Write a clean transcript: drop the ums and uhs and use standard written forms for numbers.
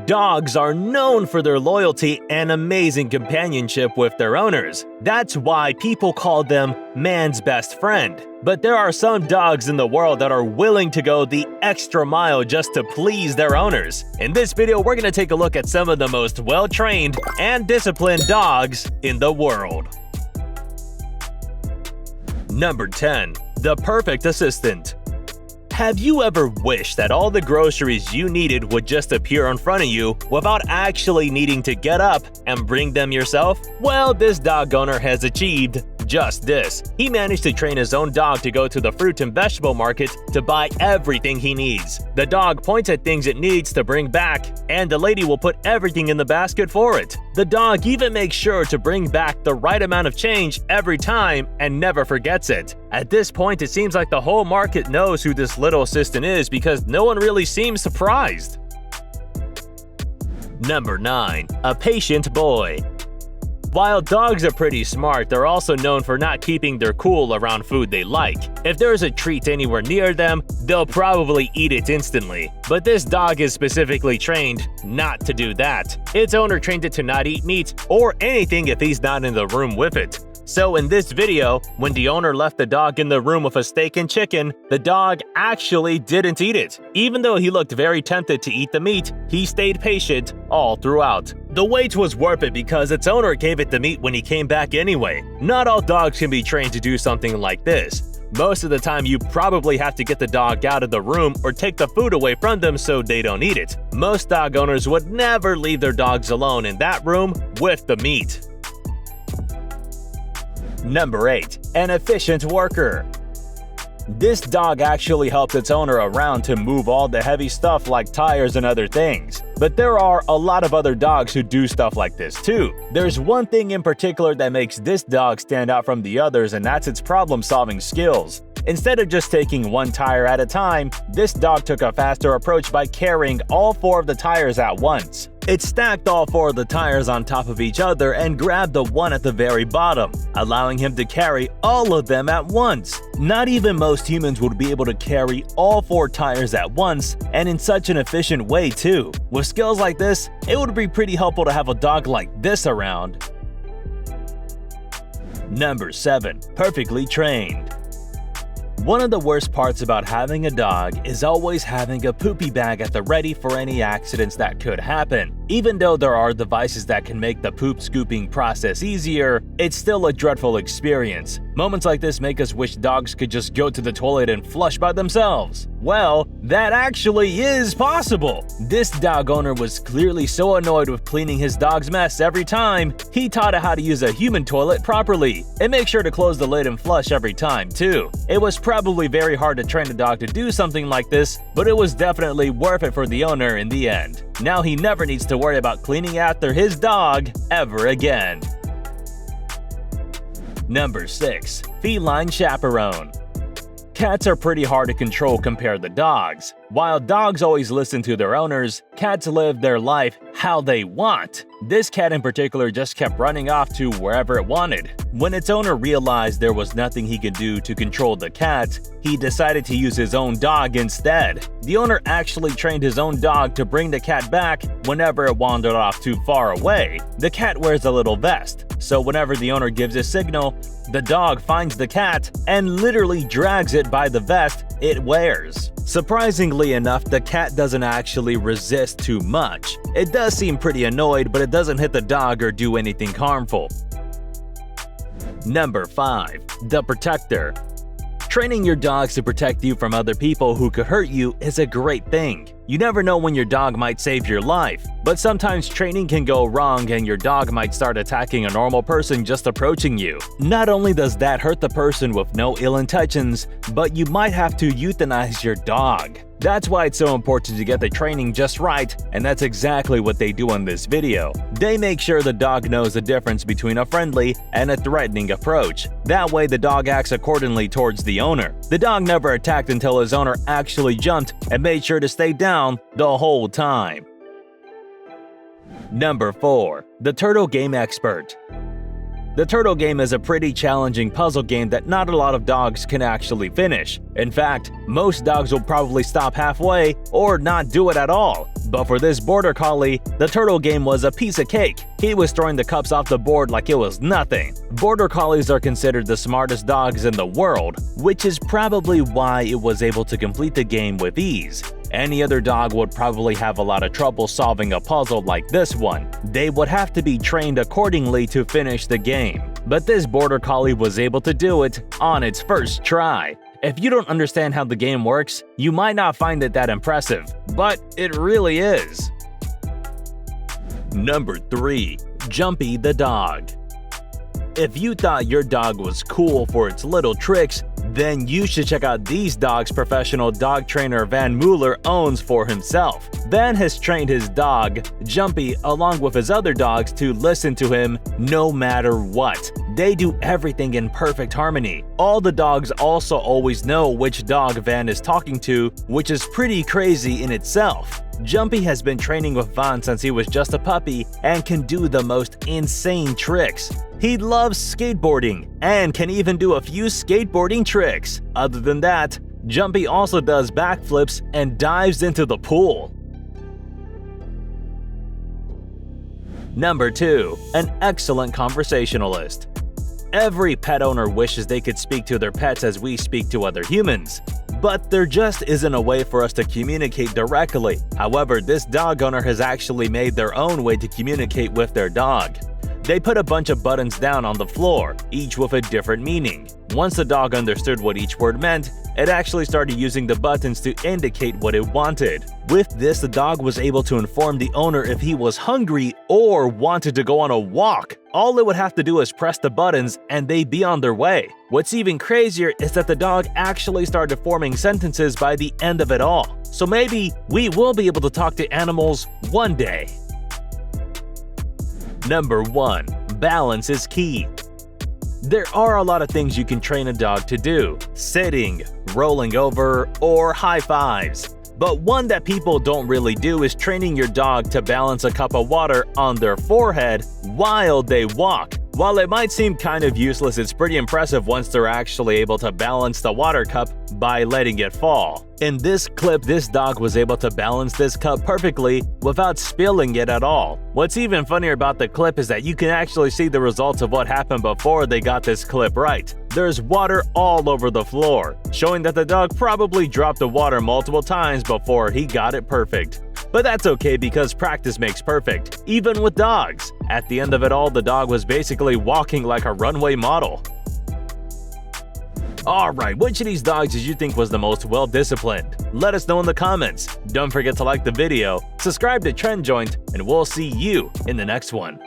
Dogs are known for their loyalty and amazing companionship with their owners. That's why people call them man's best friend. But there are some dogs in the world that are willing to go the extra mile just to please their owners. In this video, we're going to take a look at some of the most well-trained and disciplined dogs in the world. Number 10. The perfect assistant. Have you ever wished that all the groceries you needed would just appear in front of you without actually needing to get up and bring them yourself? Well, this dog owner has achieved just this. He managed to train his own dog to go to the fruit and vegetable market to buy everything he needs. The dog points at things it needs to bring back, and the lady will put everything in the basket for it. The dog even makes sure to bring back the right amount of change every time and never forgets it. At this point, it seems like the whole market knows who this little assistant is because no one really seems surprised. Number 9. A patient boy. While dogs are pretty smart, they're also known for not keeping their cool around food they like. If there's a treat anywhere near them, they'll probably eat it instantly. But this dog is specifically trained not to do that. Its owner trained it to not eat meat or anything if he's not in the room with it. So in this video, when the owner left the dog in the room with a steak and chicken, the dog actually didn't eat it. Even though he looked very tempted to eat the meat, he stayed patient all throughout. The wait was worth it because its owner gave it the meat when he came back anyway. Not all dogs can be trained to do something like this. Most of the time, you probably have to get the dog out of the room or take the food away from them so they don't eat it. Most dog owners would never leave their dogs alone in that room with the meat. Number 8. An efficient worker. This dog actually helped its owner around to move all the heavy stuff like tires and other things. But there are a lot of other dogs who do stuff like this too. There's one thing in particular that makes this dog stand out from the others, and that's its problem-solving skills. Instead of just taking one tire at a time, this dog took a faster approach by carrying all 4 of the tires at once. It stacked all 4 of the tires on top of each other and grabbed the one at the very bottom, allowing him to carry all of them at once. Not even most humans would be able to carry all 4 tires at once, and in such an efficient way too. With skills like this, it would be pretty helpful to have a dog like this around. Number 7. Perfectly trained. One of the worst parts about having a dog is always having a poopy bag at the ready for any accidents that could happen. Even though there are devices that can make the poop scooping process easier, it's still a dreadful experience. Moments like this make us wish dogs could just go to the toilet and flush by themselves. Well, that actually is possible. This dog owner was clearly so annoyed with cleaning his dog's mess every time, he taught it how to use a human toilet properly, and make sure to close the lid and flush every time too. It was probably very hard to train a dog to do something like this, but it was definitely worth it for the owner in the end. Now he never needs to worry about cleaning after his dog ever again. Number 6. Feline chaperone. Cats are pretty hard to control compared to dogs. While dogs always listen to their owners, cats live their life how they want. This cat in particular just kept running off to wherever it wanted. When its owner realized there was nothing he could do to control the cat, he decided to use his own dog instead. The owner actually trained his own dog to bring the cat back whenever it wandered off too far away. The cat wears a little vest, so whenever the owner gives a signal, the dog finds the cat and literally drags it by the vest it wears. Surprisingly enough, the cat doesn't actually resist too much. It does seem pretty annoyed, but it doesn't hit the dog or do anything harmful. Number 5. The protector. Training your dogs to protect you from other people who could hurt you is a great thing. You never know when your dog might save your life, but sometimes training can go wrong and your dog might start attacking a normal person just approaching you. Not only does that hurt the person with no ill intentions, but you might have to euthanize your dog. That's why it's so important to get the training just right, and that's exactly what they do in this video. They make sure the dog knows the difference between a friendly and a threatening approach. That way the dog acts accordingly towards the owner. The dog never attacked until his owner actually jumped and made sure to stay down the whole time. Number 4. The turtle game expert. The turtle game is a pretty challenging puzzle game that not a lot of dogs can actually finish. In fact, most dogs will probably stop halfway or not do it at all. But for this border collie, the turtle game was a piece of cake. He was throwing the cups off the board like it was nothing. Border collies are considered the smartest dogs in the world, which is probably why it was able to complete the game with ease. Any other dog would probably have a lot of trouble solving a puzzle like this one. They would have to be trained accordingly to finish the game. But this border collie was able to do it on its first try. If you don't understand how the game works, you might not find it that impressive, but it really is. Number 3. Jumpy the dog. If you thought your dog was cool for its little tricks, then you should check out these dogs professional dog trainer Van Mueller owns for himself. Van has trained his dog, Jumpy, along with his other dogs to listen to him no matter what. They do everything in perfect harmony. All the dogs also always know which dog Van is talking to, which is pretty crazy in itself. Jumpy has been training with Van since he was just a puppy and can do the most insane tricks. He loves skateboarding and can even do a few skateboarding tricks. Other than that, Jumpy also does backflips and dives into the pool. Number 2. An excellent conversationalist. Every pet owner wishes they could speak to their pets as we speak to other humans. But there just isn't a way for us to communicate directly. However, this dog owner has actually made their own way to communicate with their dog. They put a bunch of buttons down on the floor, each with a different meaning. Once the dog understood what each word meant, it actually started using the buttons to indicate what it wanted. With this, the dog was able to inform the owner if he was hungry or wanted to go on a walk. All it would have to do is press the buttons and they'd be on their way. What's even crazier is that the dog actually started forming sentences by the end of it all. So maybe we will be able to talk to animals one day. Number 1. Balance is key. There are a lot of things you can train a dog to do: sitting, rolling over, or high fives. But one that people don't really do is training your dog to balance a cup of water on their forehead while they walk. While it might seem kind of useless, it's pretty impressive once they're actually able to balance the water cup by letting it fall. In this clip, this dog was able to balance this cup perfectly without spilling it at all. What's even funnier about the clip is that you can actually see the results of what happened before they got this clip right. There's water all over the floor, showing that the dog probably dropped the water multiple times before he got it perfect. But that's okay because practice makes perfect, even with dogs. At the end of it all, the dog was basically walking like a runway model. Alright, which of these dogs did you think was the most well-disciplined? Let us know in the comments. Don't forget to like the video, subscribe to Trend Joint, and we'll see you in the next one.